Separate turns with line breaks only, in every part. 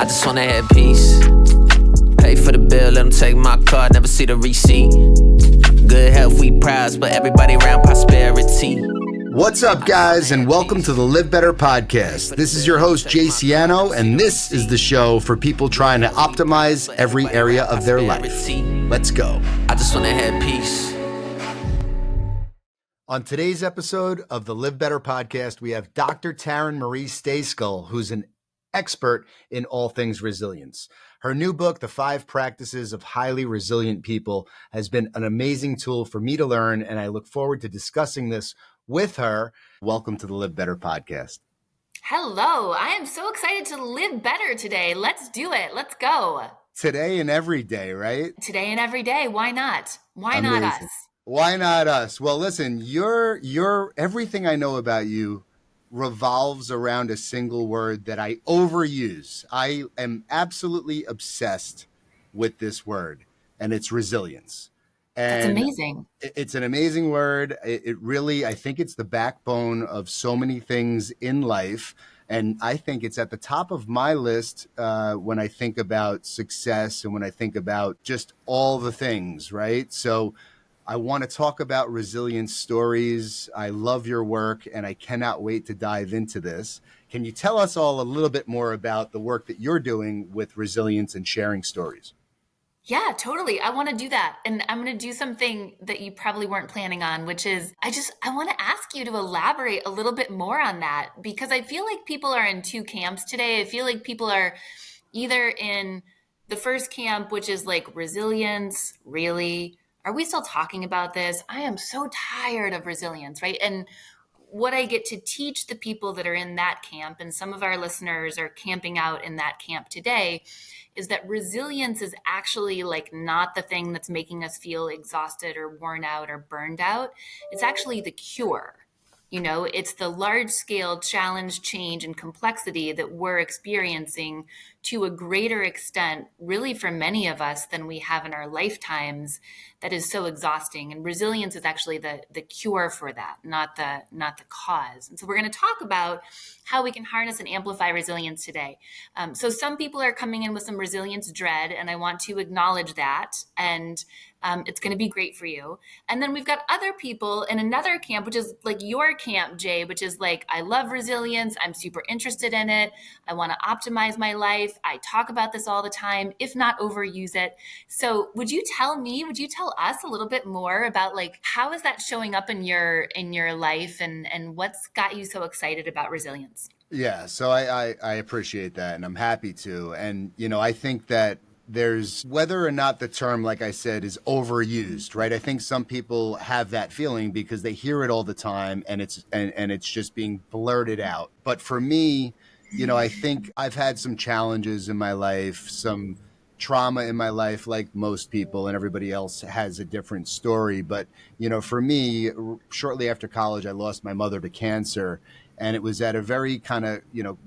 I just wanna have peace. Pay for the bill, let them take my car, never see the receipt. Good health, we prize, but everybody around prosperity.
What's up, guys, and welcome to the LivBtr podcast. This is your host, Jay Siano, and this is the show for people trying to optimize every area of their life. Let's go.
I just wanna have peace.
On today's episode of the LivBtr podcast, we have Dr. Taryn Marie Stejskal, who's an expert in all things resilience. Her new book, The 5 Practices of Highly Resilient People, has been an amazing tool for me to learn, and I look forward to discussing this with her. Welcome to the LivBtr podcast.
Hello, I am so excited to live better today. Let's do it. Let's go.
Today and every day, right?
Today and every day. Why not? Why
Amazing.
not us?
Why not us? Well, listen, you're everything I know about you revolves around a single word that I overuse. I am absolutely obsessed with this word, and it's resilience. And
that's amazing.
It's an amazing word. It really, I think it's the backbone of so many things in life. And I think it's at the top of my list when I think about success and when I think about just all the things, right? So I want to talk about resilience stories. I love your work, and I cannot wait to dive into this. Can you tell us all a little bit more about the work that you're doing with resilience and sharing stories?
Yeah, totally. I want to do that. And I'm going to do something that you probably weren't planning on, which is I want to ask you to elaborate a little bit more on that, because I feel like people are in two camps today. I feel like people are either in the first camp, which is like resilience, really. Are we still talking about this? I am so tired of resilience, right? And what I get to teach the people that are in that camp, and some of our listeners are camping out in that camp today, is that resilience is actually like not the thing that's making us feel exhausted or worn out or burned out. It's actually the cure. You know, it's the large scale challenge, change, and complexity that we're experiencing to a greater extent, really for many of us than we have in our lifetimes, that is so exhausting. And resilience is actually the cure for that, not the cause. And so we're going to talk about how we can harness and amplify resilience today. So some people are coming in with some resilience dread, and I want to acknowledge that. And it's going to be great for you. And then we've got other people in another camp, which is like your camp, Jay, which is like, I love resilience. I'm super interested in it. I want to optimize my life. I talk about this all the time, if not overuse it. So would you tell us a little bit more about like, how is that showing up in your life, and what's got you so excited about resilience?
Yeah, so I appreciate that, and I'm happy to. And, you know, I think that there's whether or not the term, like I said, is overused, right? I think some people have that feeling because they hear it all the time, and it's just being blurted out. But for me, you know, I think I've had some challenges in my life, some trauma in my life, like most people, and everybody else has a different story. But, you know, for me, shortly after college, I lost my mother to cancer. And it was at a very kind of, you know,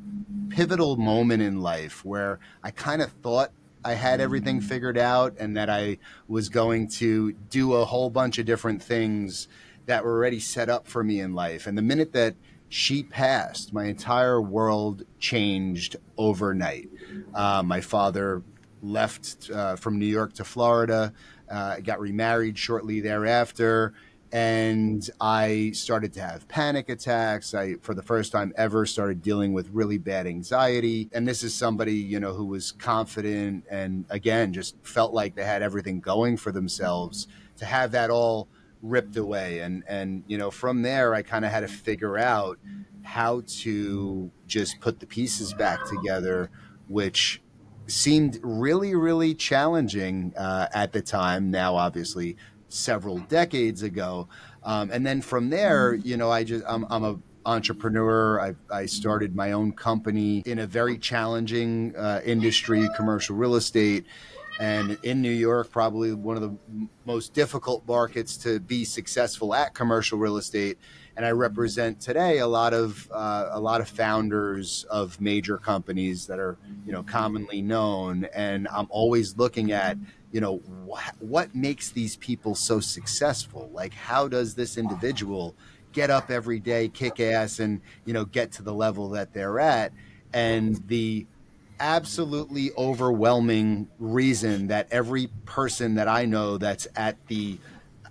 pivotal moment in life where I kind of thought I had everything figured out and that I was going to do a whole bunch of different things that were already set up for me in life. And the minute that she passed, my entire world changed overnight. My father left from New York to Florida, got remarried shortly thereafter, and I started to have panic attacks. I, for the first time ever, started dealing with really bad anxiety. And this is somebody, you know, who was confident and, again, just felt like they had everything going for themselves. To have that all ripped away. And you know, from there, I kind of had to figure out how to just put the pieces back together, which seemed really, really challenging at the time. Now, obviously, several decades ago. And then from there, you know, I'm a entrepreneur. I started my own company in a very challenging industry, commercial real estate. And in New York, probably one of the most difficult markets to be successful at commercial real estate. And I represent today a lot of founders of major companies that are, you know, commonly known. And I'm always looking at, you know, what makes these people so successful? Like, how does this individual get up every day, kick ass, and, you know, get to the level that they're at? And the absolutely overwhelming reason that every person that I know that's at the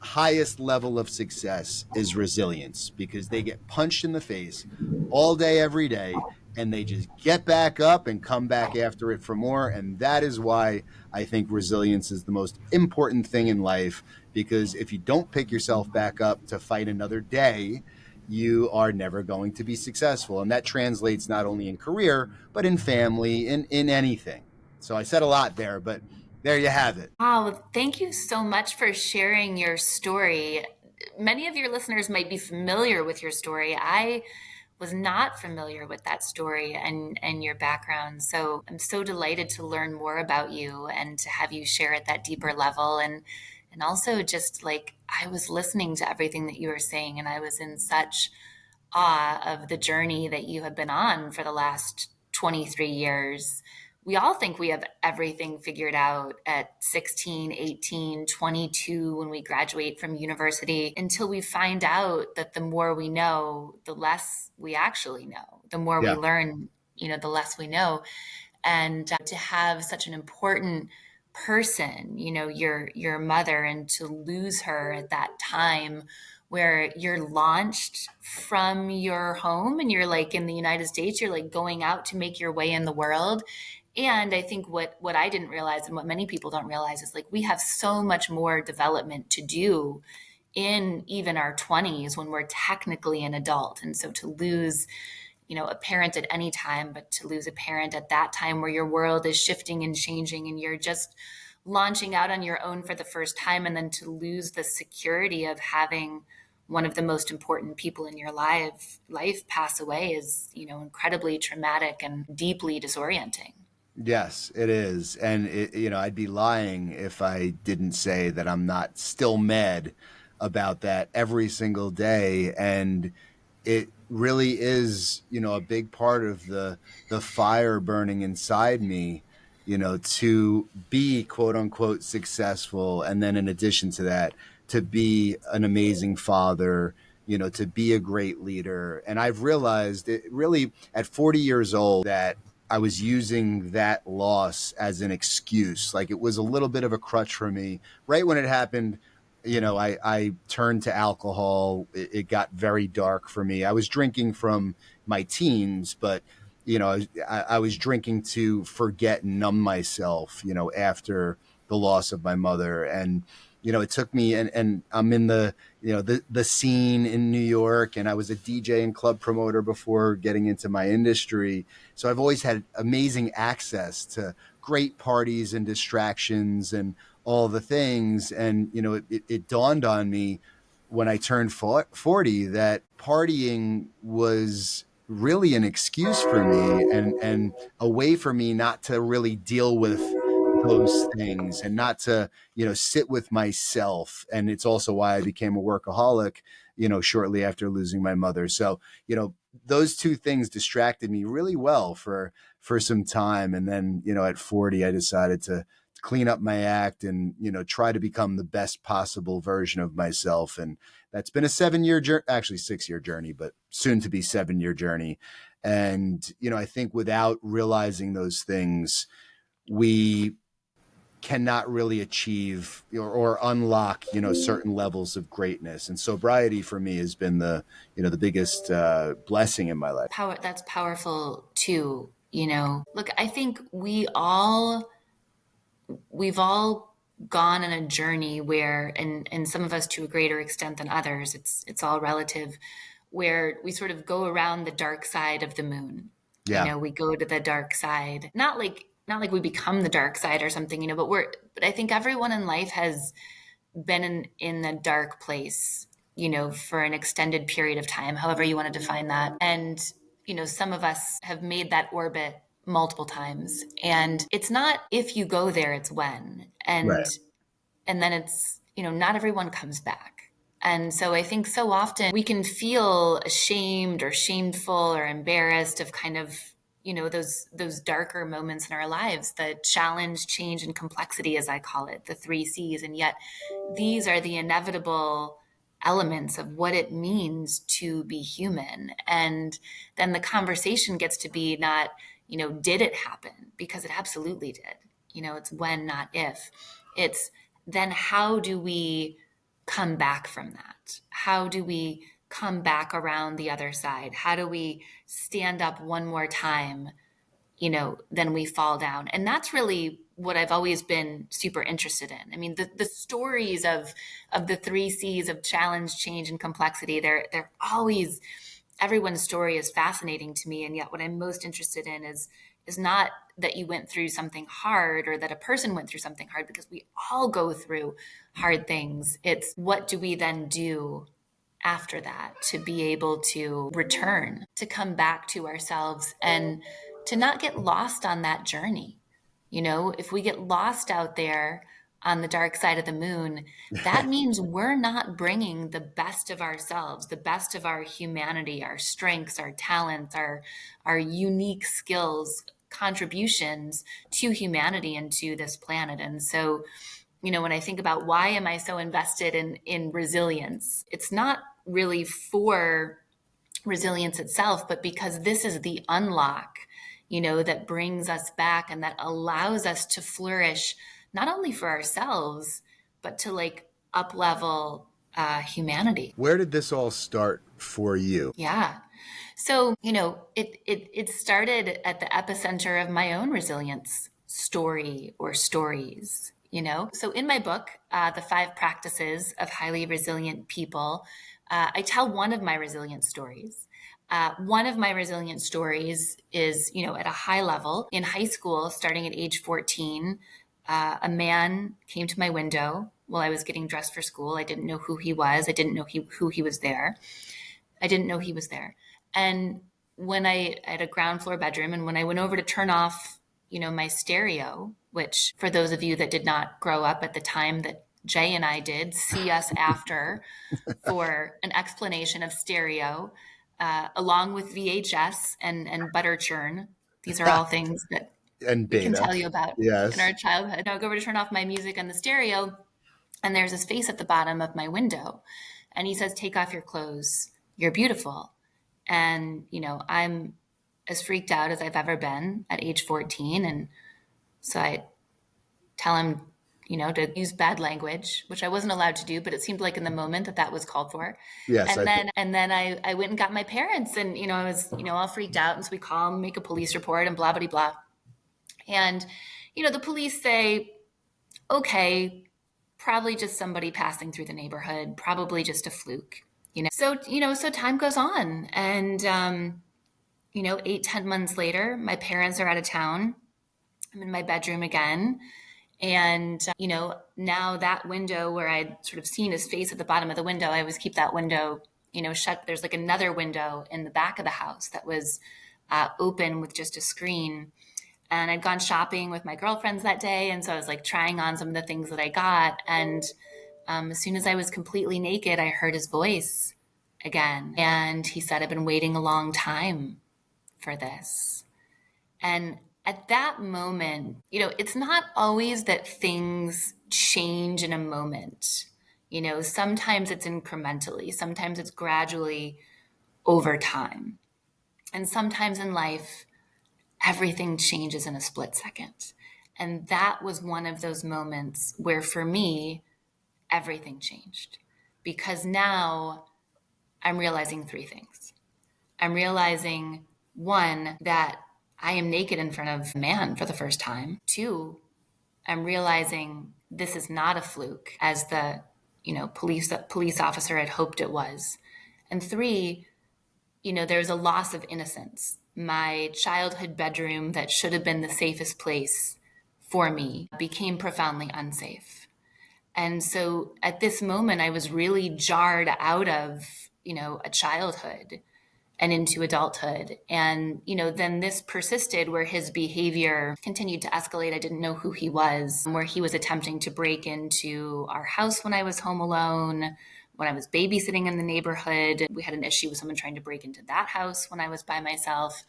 highest level of success is resilience, because they get punched in the face all day, every day, and they just get back up and come back after it for more. And that is why I think resilience is the most important thing in life, because if you don't pick yourself back up to fight another day, you are never going to be successful. And that translates not only in career, but in family, in anything. So I said a lot there, but there you have it.
Wow, thank you so much for sharing your story. Many of your listeners might be familiar with your story. I was not familiar with that story and your background. So I'm so delighted to learn more about you and to have you share at that deeper level. And also just like I was listening to everything that you were saying, and I was in such awe of the journey that you have been on for the last 23 years. We all think we have everything figured out at 16, 18, 22 when we graduate from university, until we find out that the more we know, the less we actually know. The more we
Yeah.
learn, the less we know. And to have such an important person, your mother, and to lose her at that time where you're launched from your home and you're like in the United States, you're like going out to make your way in the world. And I think what I didn't realize, and what many people don't realize, is like we have so much more development to do in even our 20s when we're technically an adult. And so to lose a parent at any time, but to lose a parent at that time where your world is shifting and changing and you're just launching out on your own for the first time, and then to lose the security of having one of the most important people in your life pass away is, incredibly traumatic and deeply disorienting.
Yes, it is. And I'd be lying if I didn't say that I'm not still mad about that every single day. And it really is, a big part of the fire burning inside me, to be quote unquote successful. And then in addition to that, to be an amazing father, to be a great leader. And I've realized it really at 40 years old that I was using that loss as an excuse. Like it was a little bit of a crutch for me. Right when it happened, I turned to alcohol. It got very dark for me. I was drinking from my teens, but I was drinking to forget and numb myself, after the loss of my mother. And it took me, and I'm in the scene in New York, and I was a DJ and club promoter before getting into my industry. So I've always had amazing access to great parties and distractions and all the things. And, it dawned on me when I turned 40 that partying was really an excuse for me, and a way for me not to really deal with those things and not to, sit with myself. And it's also why I became a workaholic, shortly after losing my mother. So, those two things distracted me really well for some time. And then, at 40, I decided to clean up my act and, try to become the best possible version of myself. And that's been a 7-year journey, actually 6-year journey, but soon to be 7-year journey. And, I think without realizing those things, we cannot really achieve or unlock, certain levels of greatness. And sobriety for me has been the biggest blessing in my life.
That's powerful too. Look, I think we've all gone on a journey where, and some of us to a greater extent than others, it's all relative, where we sort of go around the dark side of the moon.
Yeah.
We go to the dark side, not like we become the dark side or something, but I think everyone in life has been in the dark place, for an extended period of time, however you want to define that. And, some of us have made that orbit multiple times. And it's not if you go there, it's when.
Right.
And then it's, not everyone comes back. And so I think so often we can feel ashamed or shameful or embarrassed of kind of, those darker moments in our lives, the challenge, change, and complexity, as I call it, the 3 C's. And yet these are the inevitable elements of what it means to be human. And then the conversation gets to be not, did it happen? Because it absolutely did. It's when, not if. It's then how do we come back from that? How do we come back around the other side? How do we stand up one more time, then we fall down? And that's really what I've always been super interested in. I mean, the stories of the 3 C's of challenge, change, and complexity, they're always, everyone's story is fascinating to me. And yet what I'm most interested in is not that you went through something hard or that a person went through something hard, because we all go through hard things. It's what do we then do after that to be able to return, to come back to ourselves and to not get lost on that journey. If we get lost out there on the dark side of the moon, that means we're not bringing the best of ourselves, the best of our humanity, our strengths, our talents, our unique skills, contributions to humanity and to this planet. And so, when I think about why am I so invested in resilience, it's not really for resilience itself, but because this is the unlock, that brings us back and that allows us to flourish, not only for ourselves, but to up level humanity.
Where did this all start for you?
Yeah. So, it started at the epicenter of my own resilience story or stories. So in my book, The 5 Practices of Highly Resilient People, I tell one of my resilient stories. One of my resilient stories is, at a high level in high school, starting at age 14, a man came to my window while I was getting dressed for school. I didn't know who he was. I didn't know who he was there. I didn't know he was there. And when I had a ground floor bedroom, and when I went over to turn off, my stereo, which for those of you that did not grow up at the time that Jay and I did, see us after for an explanation of stereo, along with VHS and butter churn. These are all things that
And
we can
beta.
tell you about
Yes.
in our childhood. I'll go over to turn off my music on the stereo, and there's his face at the bottom of my window. And he says, "Take off your clothes. You're beautiful." And, I'm as freaked out as I've ever been at age 14. And so I tell him, to use bad language, which I wasn't allowed to do, but it seemed like in the moment that was called for.
Yes.
And then I went and got my parents, and, I was, all freaked out. And so we call them, make a police report, and blah, blah, blah. And, the police say, okay, probably just somebody passing through the neighborhood, probably just a fluke. So time goes on, and 8-10 months later, my parents are out of town. I'm in my bedroom again, and now that window where I'd sort of seen his face at the bottom of the window, I always keep that window shut. There's another window in the back of the house that was open with just a screen. And I'd gone shopping with my girlfriends that day, and so I was trying on some of the things that I got, and as soon as I was completely naked, I heard his voice again. And he said, "I've been waiting a long time for this." And at that moment, it's not always that things change in a moment. Sometimes it's incrementally, sometimes it's gradually over time. And sometimes in life, everything changes in a split second. And that was one of those moments where, for me, everything changed, because now I'm realizing 3 things. I'm realizing, 1, that I am naked in front of a man for the first time. 2, I'm realizing this is not a fluke, as the police officer had hoped it was. And 3, there's a loss of innocence. My childhood bedroom that should have been the safest place for me became profoundly unsafe. And so at this moment, I was really jarred out of, a childhood and into adulthood. And, then this persisted, where his behavior continued to escalate. I didn't know who he was, where he was attempting to break into our house when I was home alone, when I was babysitting in the neighborhood. We had an issue with someone trying to break into that house when I was by myself.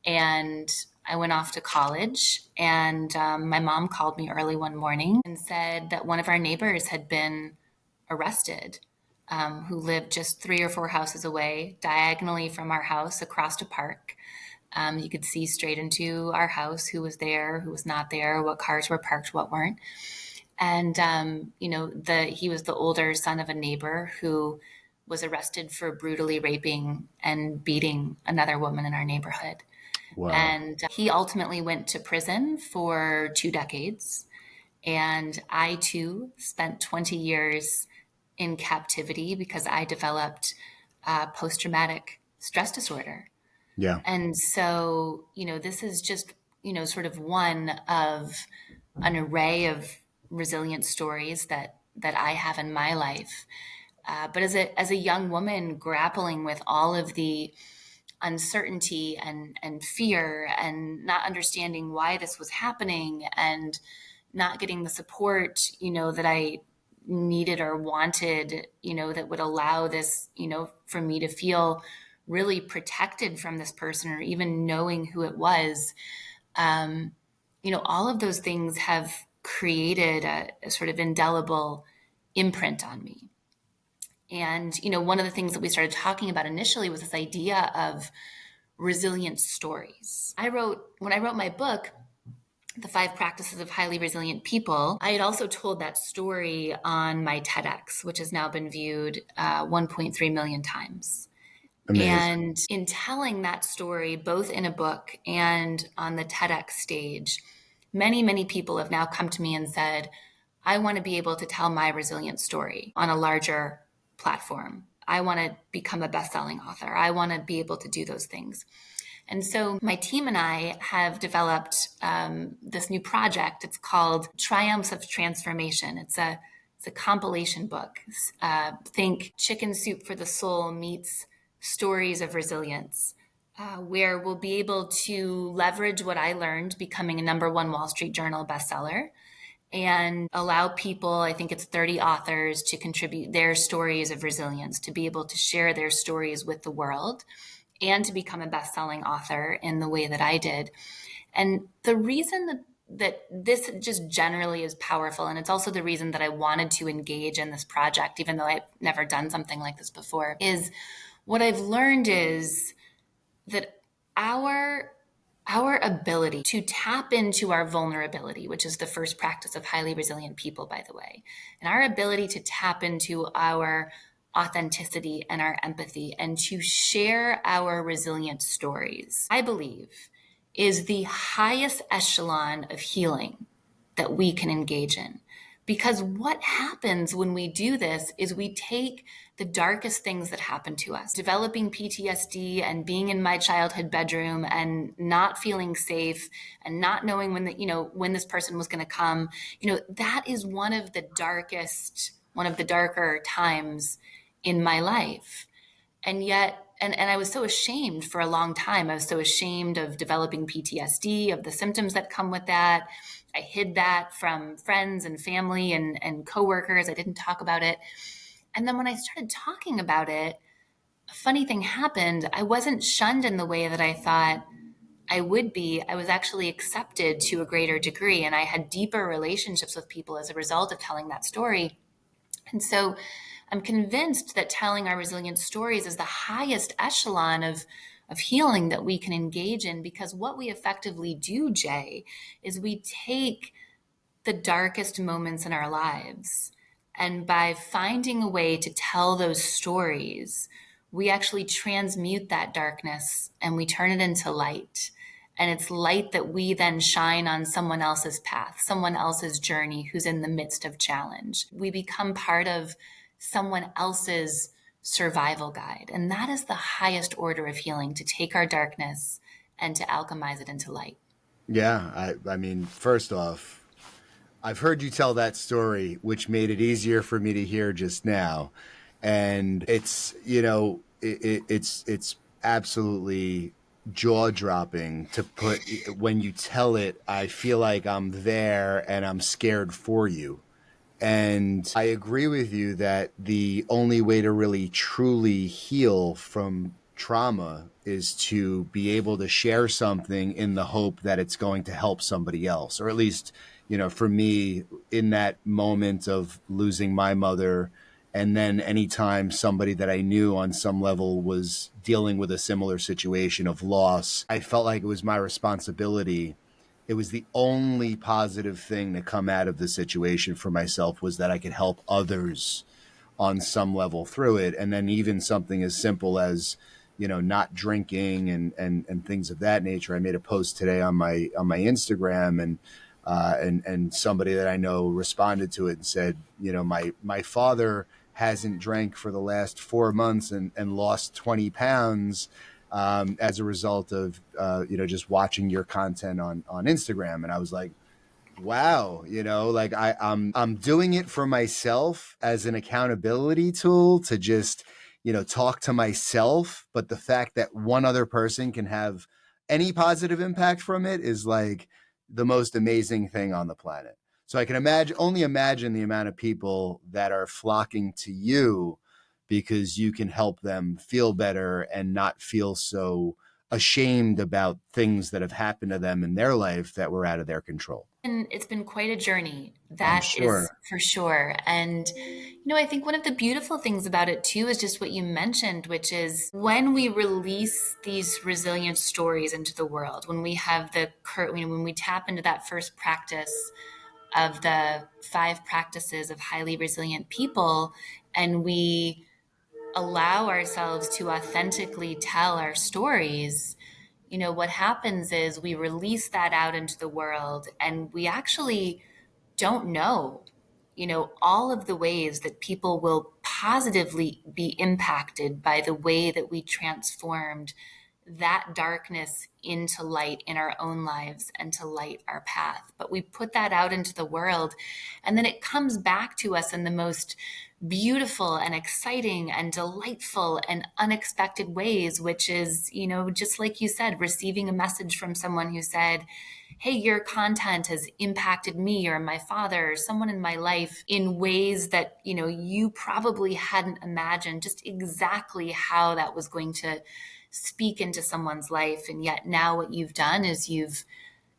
And I went off to college, and my mom called me early one morning and said that one of our neighbors had been arrested, who lived just 3 or 4 houses away, diagonally from our house across a park. You could see straight into our house, who was there, who was not there, what cars were parked, what weren't. And, he was the older son of a neighbor who was arrested for brutally raping and beating another woman in our neighborhood.
Wow.
And he ultimately went to prison for 2 decades. And I too spent 20 years in captivity because I developed post-traumatic stress disorder.
Yeah.
And so, this is just, sort of one of an array of resilient stories that I have in my life. But as a young woman grappling with all of the uncertainty and fear and not understanding why this was happening and not getting the support, that I needed or wanted, that would allow this, for me to feel really protected from this person or even knowing who it was. All of those things have created a sort of indelible imprint on me. And, one of the things that we started talking about initially was this idea of resilient stories. When I wrote my book, The 5 Practices of Highly Resilient People, I had also told that story on my TEDx, which has now been viewed 1.3 million times.
Amazing.
And in telling that story, both in a book and on the TEDx stage, many, many people have now come to me and said, I want to be able to tell my resilient story on a larger platform. I want to become a best-selling author. I want to be able to do those things. And so my team and I have developed this new project. It's called Triumphs of Transformation. It's a compilation book. Think Chicken Soup for the Soul meets Stories of Resilience, where we'll be able to leverage what I learned becoming a #1 Wall Street Journal bestseller and allow people, I think it's 30 authors, to contribute their stories of resilience, to be able to share their stories with the world and to become a best-selling author in the way that I did. And the reason that this just generally is powerful, and it's also the reason that I wanted to engage in this project, even though I've never done something like this before, is what I've learned is that our ability to tap into our vulnerability, which is the first practice of highly resilient people, by the way, and our ability to tap into our authenticity and our empathy and to share our resilient stories, I believe, is the highest echelon of healing that we can engage in. Because what happens when we do this is we take the darkest things that happen to us, developing PTSD and being in my childhood bedroom and not feeling safe and not knowing when this person was going to come. That is one of the darker times in my life. And yet, and I was so ashamed for a long time. I was so ashamed of developing PTSD, of the symptoms that come with that. I hid that from friends and family and coworkers. I didn't talk about it. And then when I started talking about it, a funny thing happened. I wasn't shunned in the way that I thought I would be. I was actually accepted to a greater degree. And I had deeper relationships with people as a result of telling that story. And so I'm convinced that telling our resilient stories is the highest echelon of healing that we can engage in, because what we effectively do, Jay, is we take the darkest moments in our lives, and by finding a way to tell those stories, we actually transmute that darkness and we turn it into light. And it's light that we then shine on someone else's path, someone else's journey who's in the midst of challenge. We become part of someone else's survival guide. And that is the highest order of healing, to take our darkness and to alchemize it into light.
Yeah. I mean, first off, I've heard you tell that story, which made it easier for me to hear just now. And it's, it's absolutely jaw-dropping to put. When you tell it, I feel like I'm there and I'm scared for you. And I agree with you that the only way to really truly heal from trauma is to be able to share something in the hope that it's going to help somebody else. Or at least, for me, in that moment of losing my mother And then anytime somebody that I knew on some level was dealing with a similar situation of loss, I felt like it was my responsibility. It was the only positive thing to come out of the situation for myself, was that I could help others on some level through it. And then even something as simple as, not drinking and things of that nature. I made a post today on my Instagram, and somebody that I know responded to it and said, my father hasn't drank for the last 4 months and lost 20 pounds as a result of just watching your content on Instagram. And I was like, wow, like I'm doing it for myself as an accountability tool to just, talk to myself. But the fact that one other person can have any positive impact from it is like the most amazing thing on the planet. So I can only imagine the amount of people that are flocking to you because you can help them feel better and not feel so ashamed about things that have happened to them in their life that were out of their control.
And it's been quite a journey.
I'm
That is
sure.
for sure. And, I think one of the beautiful things about it too is just what you mentioned, which is when we release these resilient stories into the world, when we have when we tap into that first practice of the 5 practices of highly resilient people, and we allow ourselves to authentically tell our stories, what happens is we release that out into the world, and we actually don't know, all of the ways that people will positively be impacted by the way that we transformed that darkness into light in our own lives and to light our path. But we put that out into the world, and then it comes back to us in the most beautiful and exciting and delightful and unexpected ways, which is, just like you said, receiving a message from someone who said, hey, your content has impacted me or my father or someone in my life in ways that, you probably hadn't imagined just exactly how that was going to speak into someone's life. And yet now what you've done is you've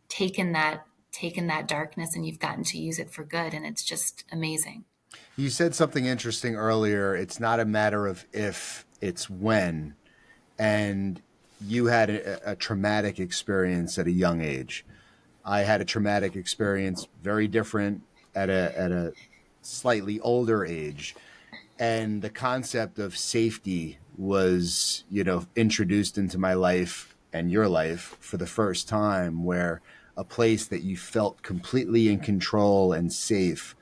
taken that darkness and you've gotten to use it for good. And it's just amazing.
You said something interesting earlier. It's not a matter of if, it's when. And you had a traumatic experience at a young age. I had a traumatic experience, very different, at a slightly older age. And the concept of safety was, introduced into my life and your life for the first time, where a place that you felt completely in control and safe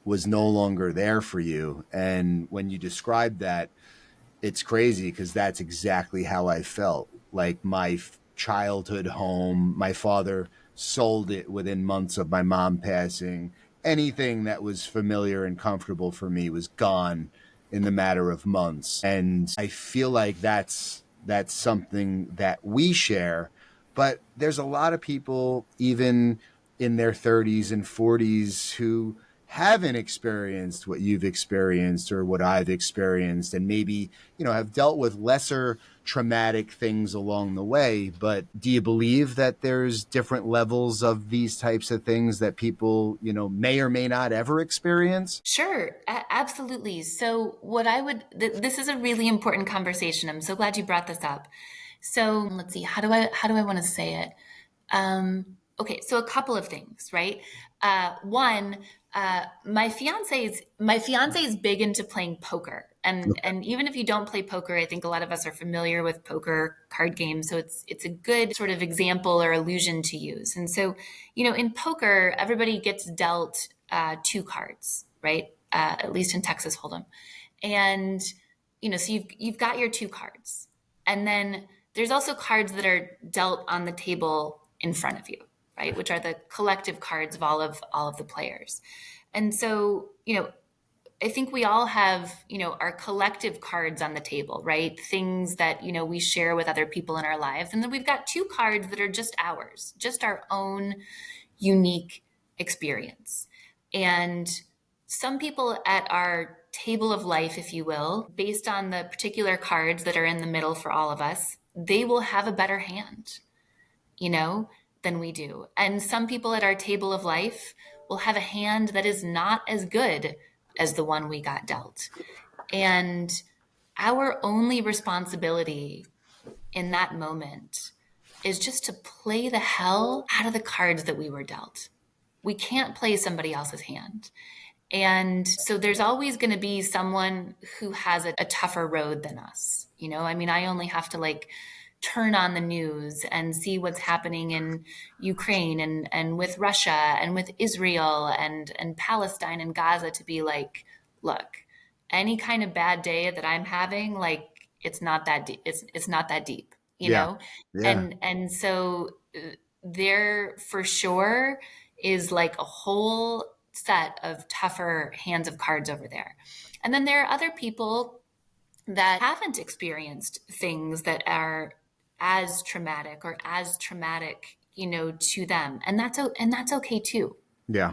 was no longer there for you. And when you described that, it's crazy because that's exactly how I felt. Like my childhood home, my father sold it within months of my mom passing. Anything that was familiar and comfortable for me was gone in the matter of months. And I feel like that's something that we share. But there's a lot of people, even in their 30s and 40s, who haven't experienced what you've experienced or what I've experienced, and maybe, have dealt with lesser traumatic things along the way. But do you believe that there's different levels of these types of things that people, may or may not ever experience?
Sure, absolutely. So this is a really important conversation. I'm so glad you brought this up. So let's see, how do I want to say it? Okay, so a couple of things, right? One, my fiance is big into playing poker, and even if you don't play poker, I think a lot of us are familiar with poker card games. So it's a good sort of example or illusion to use. And so, in poker, everybody gets dealt 2 cards, right? At least in Texas Hold'em, and so you've got your 2 cards, and then there's also cards that are dealt on the table in front of you, right? Which are the collective cards of all of the players. And so, I think we all have, our collective cards on the table, right? Things that, we share with other people in our lives. And then we've got 2 cards that are just ours, just our own unique experience. And some people at our table of life, if you will, based on the particular cards that are in the middle for all of us, they will have a better hand, than we do. And some people at our table of life will have a hand that is not as good as the one we got dealt. And our only responsibility in that moment is just to play the hell out of the cards that we were dealt. We can't play somebody else's hand. And so there's always going to be someone who has a tougher road than us. I mean, I only have to like turn on the news and see what's happening in Ukraine and with Russia and with Israel and Palestine and Gaza to be like, look, any kind of bad day that I'm having, like, it's not that deep. It's not that deep,
Yeah. Yeah.
And so there for sure is like a whole set of tougher hands of cards over there. And then there are other people that haven't experienced things that are as traumatic or as traumatic, to them. And that's okay too.
Yeah.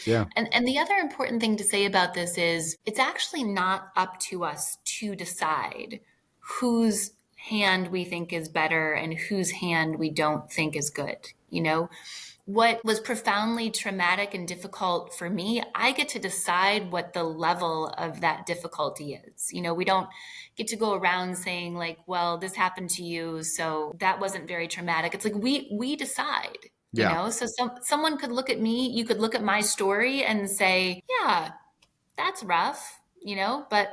Yeah.
And the other important thing to say about this is it's actually not up to us to decide whose hand we think is better and whose hand we don't think is good. What was profoundly traumatic and difficult for me, I get to decide what the level of that difficulty is. We don't get to go around saying like, well, this happened to you, so that wasn't very traumatic. It's like we decide. So someone could look at me, you could look at my story and say, yeah, that's rough, but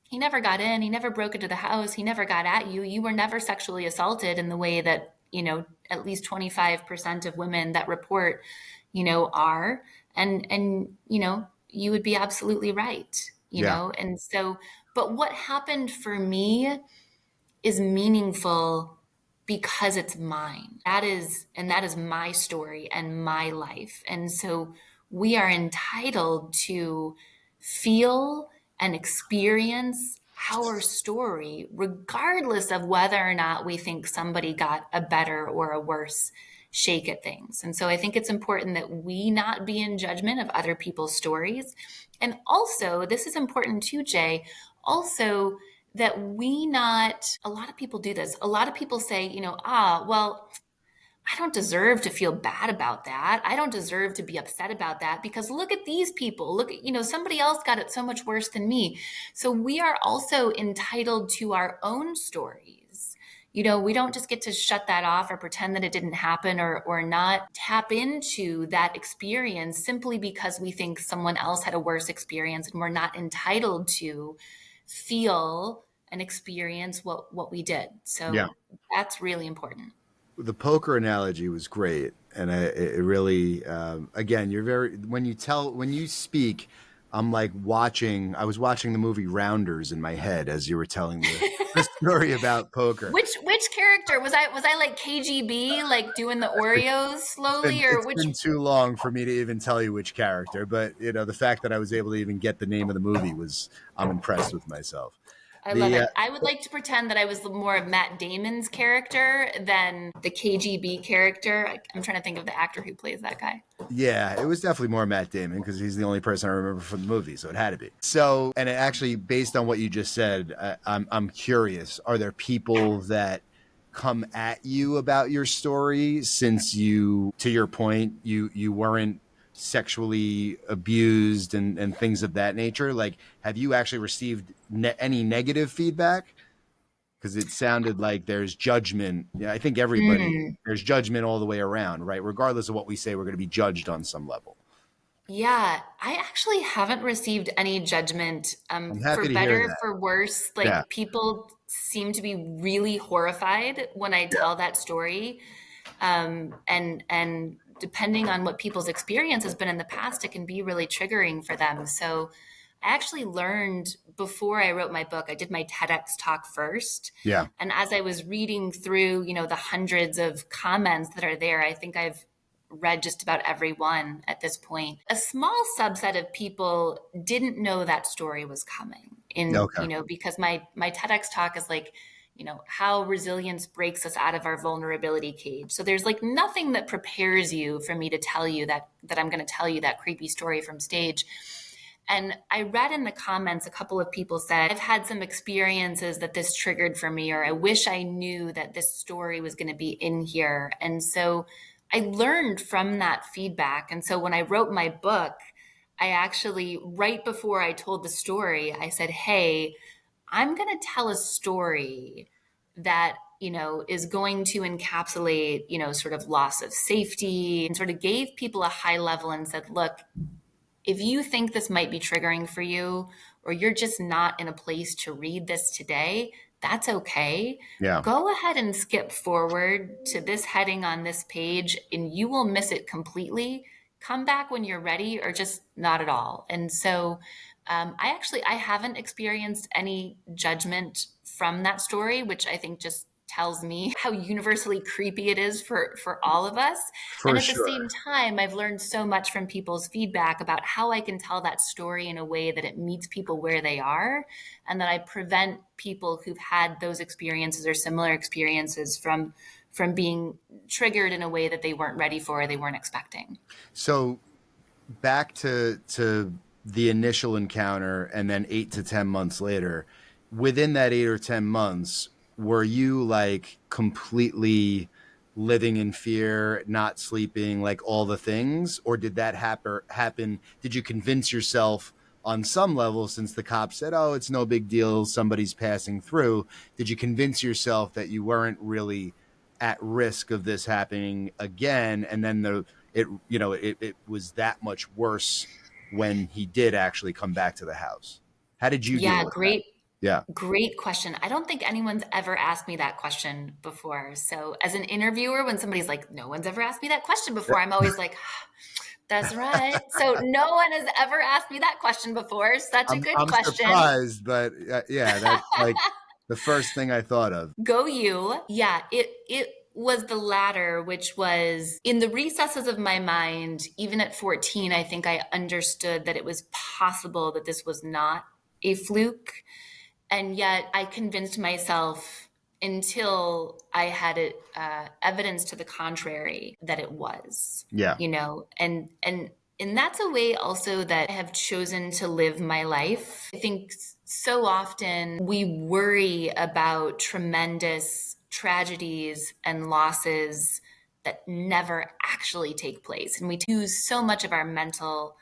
he never got in, he never broke into the house, he never got at you, you were never sexually assaulted in the way that, at least 25% of women that report, are, and you would be absolutely right, and so, but what happened for me is meaningful because it's mine. That is my story and my life. And so we are entitled to feel and experience our story, regardless of whether or not we think somebody got a better or a worse shake at things. And so I think it's important that we not be in judgment of other people's stories. And also, this is important too, Jay, also that a lot of people do this. A lot of people say, well, I don't deserve to feel bad about that. I don't deserve to be upset about that because look at these people. Look at, somebody else got it so much worse than me. So we are also entitled to our own stories. We don't just get to shut that off or pretend that it didn't happen or not tap into that experience simply because we think someone else had a worse experience and we're not entitled to feel and experience what we did. So that's really important.
The poker analogy was great, and it really, again, when you speak, I'm like I was watching the movie Rounders in my head as you were telling the story about poker.
Which character was I like KGB, like doing the Oreos slowly,
it's been too long for me to even tell you which character, but the fact that I was able to even get the name of the movie I'm impressed with myself.
I love it. I would like to pretend that I was more of Matt Damon's character than the KGB character. I'm trying to think of the actor who plays that guy.
Yeah, it was definitely more Matt Damon because he's the only person I remember from the movie, so it had to be. So, and it actually, based on what you just said, I'm curious, are there people that come at you about your story since to your point, you weren't sexually abused and things of that nature? Like, have you actually received any negative feedback? Because it sounded like there's judgment. Yeah, I think there's judgment all the way around, right? Regardless of what we say, we're going to be judged on some level.
Yeah, I actually haven't received any judgment.
I'm happy
for
to
better,
hear that.
for worse. Like people seem to be really horrified when I tell that story, and depending on what people's experience has been in the past, it can be really triggering for them. So I actually learned before I wrote my book, I did my TEDx talk first.
Yeah.
And as I was reading through, the hundreds of comments that are there, I think I've read just about every one at this point. A small subset of people didn't know that story was coming because my TEDx talk is like, how resilience breaks us out of our vulnerability cage. So there's like nothing that prepares you for me to tell you that I'm going to tell you that creepy story from stage. And I read in the comments, a couple of people said, I've had some experiences that this triggered for me, or I wish I knew that this story was going to be in here. And so I learned from that feedback. And so when I wrote my book, I actually, right before I told the story, I said, hey, I'm going to tell a story that, is going to encapsulate, sort of loss of safety, and sort of gave people a high level and said, look, if you think this might be triggering for you, or you're just not in a place to read this today, that's okay.
Yeah.
Go ahead and skip forward to this heading on this page, and you will miss it completely. Come back when you're ready, or just not at all. And so I haven't experienced any judgment from that story, which I think just tells me how universally creepy it is for all of us. And
For
at the same
sure.
time, I've learned so much from people's feedback about how I can tell that story in a way that it meets people where they are, and that I prevent people who've had those experiences or similar experiences from being triggered in a way that they weren't ready for or they weren't expecting.
So back to the initial encounter, and then 8 to 10 months later, within that 8 or 10 months, were you like completely living in fear, not sleeping, like all the things, or did that happen? Did you convince yourself on some level, since the cops said, oh, it's no big deal, somebody's passing through, did you convince yourself that you weren't really at risk of this happening again? And then it was that much worse when he did actually come back to the house. How did you deal
Yeah,
with that? Yeah.
great question. I don't think anyone's ever asked me that question before. So, as an interviewer, when somebody's like, no one's ever asked me that question before, I'm always like, that's right. So, no one has ever asked me that question before. Such a good
I'm
question.
surprised, but yeah, that's like the first thing I thought of.
Go you. Yeah, it was the latter, which was in the recesses of my mind. Even at 14, I think I understood that it was possible that this was not a fluke. And yet I convinced myself until I had evidence to the contrary that it was,
Yeah.
and that's a way also that I have chosen to live my life. I think so often we worry about tremendous tragedies and losses that never actually take place. And we use so much of our mental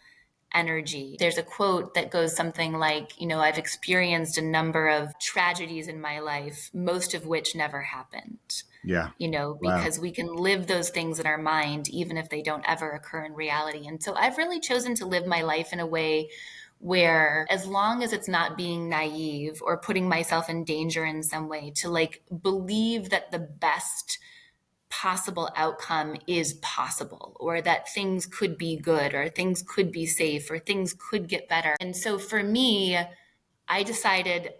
energy. There's a quote that goes something like, I've experienced a number of tragedies in my life, most of which never happened.
Yeah. Wow.
Because we can live those things in our mind, even if they don't ever occur in reality. And so I've really chosen to live my life in a way where, as long as it's not being naive or putting myself in danger in some way, to like believe that the best possible outcome is possible, or that things could be good, or things could be safe, or things could get better. And so for me, I decided,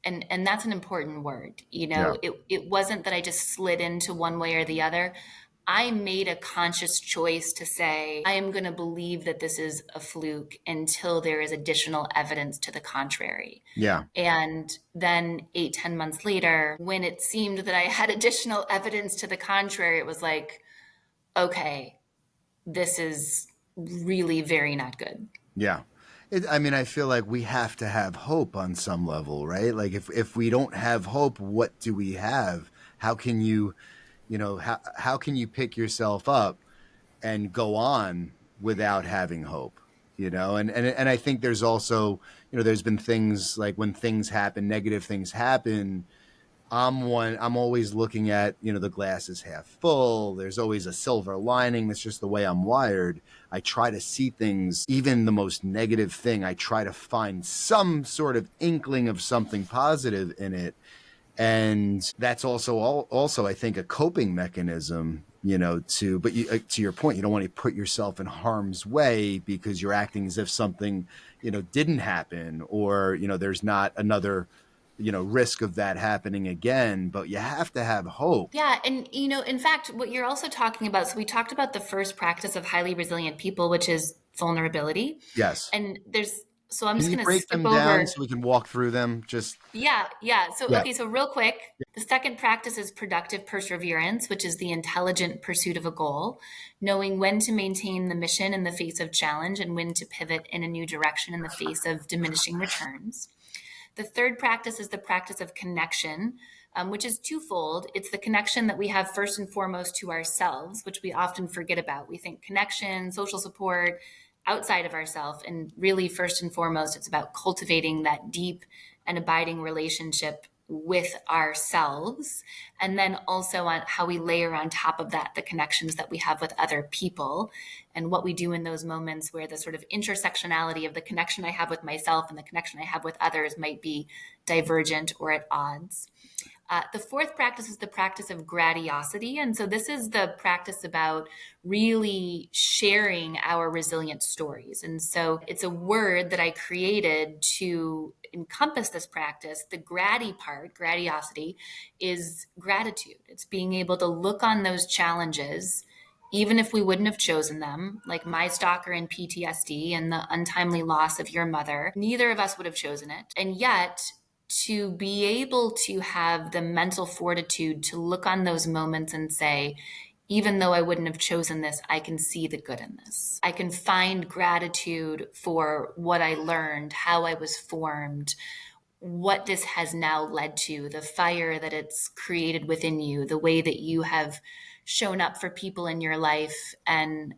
and that's an important word.
Yeah.
It wasn't that I just slid into one way or the other. I made a conscious choice to say, I am going to believe that this is a fluke until there is additional evidence to the contrary.
Yeah.
And then 8-10 months later, when it seemed that I had additional evidence to the contrary, it was like, okay, this is really very not good.
Yeah. I mean, I feel like we have to have hope on some level, right? Like if we don't have hope, what do we have? How can you, how can you pick yourself up and go on without having hope? And I think there's also, there's been things like when things happen, negative things happen, I'm always looking at, the glass is half full. There's always a silver lining. That's just the way I'm wired. I try to see things, even the most negative thing, I try to find some sort of inkling of something positive in it. And that's also I think a coping mechanism, but to your point, you don't want to put yourself in harm's way because you're acting as if something, didn't happen, or, there's not another risk of that happening again, but you have to have hope.
Yeah. And, in fact, what you're also talking about, so we talked about the first practice of highly resilient people, which is vulnerability.
Yes.
And so I'm
Can
just
you
going to
break
skip
them
over.
down so we can walk through them?
Yeah. So,
Yeah.
okay. So real quick, the second practice is productive perseverance, which is the intelligent pursuit of a goal, knowing when to maintain the mission in the face of challenge and when to pivot in a new direction in the face of diminishing returns. The third practice is the practice of connection, which is twofold. It's the connection that we have first and foremost to ourselves, which we often forget about. We think connection, social support, outside of ourselves. And really, first and foremost, it's about cultivating that deep and abiding relationship with ourselves. And then also on how we layer on top of that the connections that we have with other people and what we do in those moments where the sort of intersectionality of the connection I have with myself and the connection I have with others might be divergent or at odds. The fourth practice is the practice of gratiosity. And so this is the practice about really sharing our resilient stories. And so it's a word that I created to encompass this practice. The grati part, gratiosity, is gratitude. It's being able to look on those challenges, even if we wouldn't have chosen them, like my stalker and PTSD and the untimely loss of your mother. Neither of us would have chosen it. And yet, to be able to have the mental fortitude to look on those moments and say, even though I wouldn't have chosen this, I can see the good in this. I can find gratitude for what I learned, how I was formed, what this has now led to, the fire that it's created within you, the way that you have shown up for people in your life and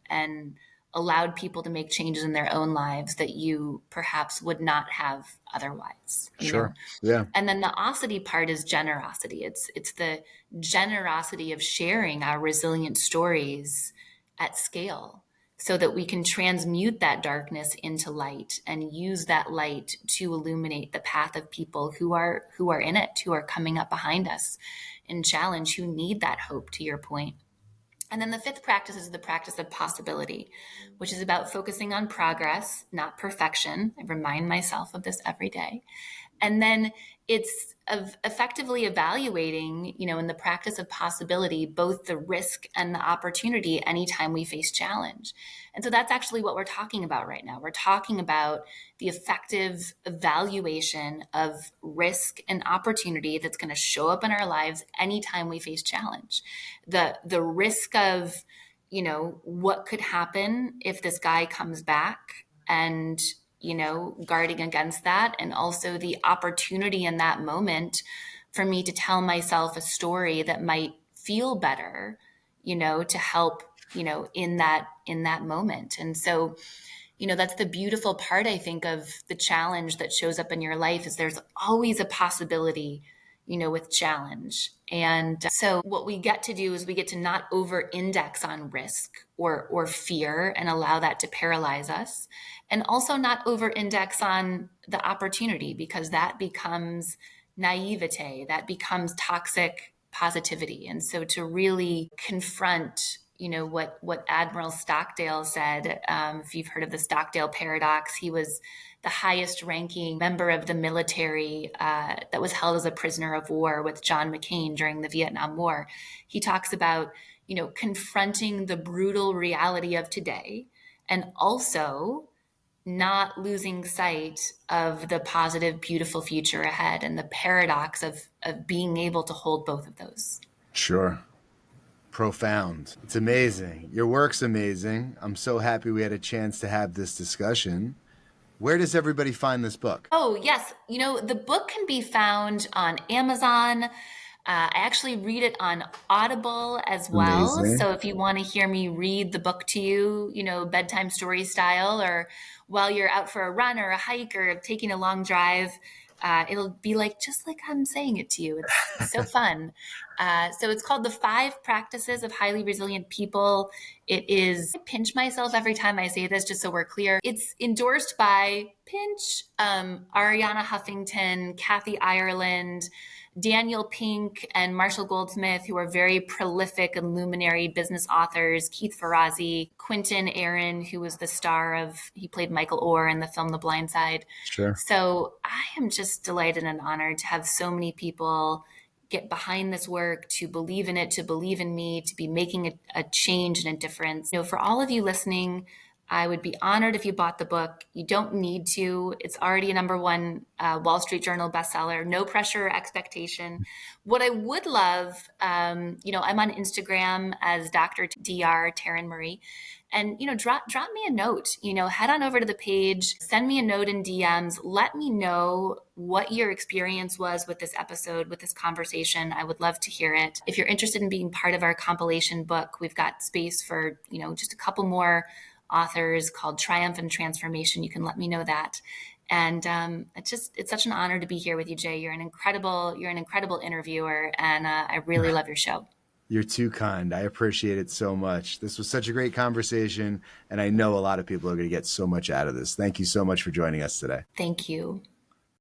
allowed people to make changes in their own lives that you perhaps would not have otherwise.
Sure. Yeah.
And then the osity part is generosity. It's the generosity of sharing our resilient stories at scale so that we can transmute that darkness into light and use that light to illuminate the path of people who are in it, who are coming up behind us in challenge, who need that hope, to your point. And then the fifth practice is the practice of possibility, which is about focusing on progress, not perfection. I remind myself of this every day. And then it's of effectively evaluating, in the practice of possibility, both the risk and the opportunity anytime we face challenge. And so that's actually what we're talking about right now. We're talking about the effective evaluation of risk and opportunity that's going to show up in our lives anytime we face challenge. The risk of, what could happen if this guy comes back and guarding against that. And also the opportunity in that moment for me to tell myself a story that might feel better, to help, in that moment. And so, that's the beautiful part, I think, of the challenge that shows up in your life is there's always a possibility, with challenge. And so what we get to do is we get to not over index on risk or fear and allow that to paralyze us. And also not over index on the opportunity because that becomes naivete, that becomes toxic positivity. And so to really confront what Admiral Stockdale said, if you've heard of the Stockdale paradox, he was the highest ranking member of the military that was held as a prisoner of war with John McCain during the Vietnam War. He talks about, confronting the brutal reality of today and also not losing sight of the positive, beautiful future ahead and the paradox of being able to hold both of those.
Sure. Profound. It's amazing. Your work's amazing. I'm so happy we had a chance to have this discussion. Where does everybody find this book?
Oh, yes. The book can be found on Amazon. I actually read it on Audible as well.
Amazing.
So if you want to hear me read the book to you, bedtime story style, or while you're out for a run or a hike or taking a long drive, it'll be just like I'm saying it to you. It's so fun. So it's called The 5 Practices of Highly Resilient People. It is, I pinch myself every time I say this, just so we're clear. It's endorsed by Pinch, Ariana Huffington, Kathy Ireland, Daniel Pink, and Marshall Goldsmith, who are very prolific and luminary business authors, Keith Ferrazzi, Quentin Aaron, who was the star he played Michael Orr in the film The Blind Side.
Sure.
So I am just delighted and honored to have so many people get behind this work, to believe in it, to believe in me, to be making a change and a difference. For all of you listening, I would be honored if you bought the book. You don't need to. It's already a #1 Wall Street Journal bestseller. No pressure or expectation. What I would love, I'm on Instagram as Dr. Taryn Marie. And, drop me a note, head on over to the page, send me a note in DMs. Let me know what your experience was with this episode, with this conversation. I would love to hear it. If you're interested in being part of our compilation book, we've got space for, just a couple more authors called Triumph and Transformation. You can let me know that. And it's such an honor to be here with you, Jay. You're an incredible interviewer, and I really love your show.
You're too kind. I appreciate it so much. This was such a great conversation, and I know a lot of people are going to get so much out of this. Thank you so much for joining us today.
Thank you.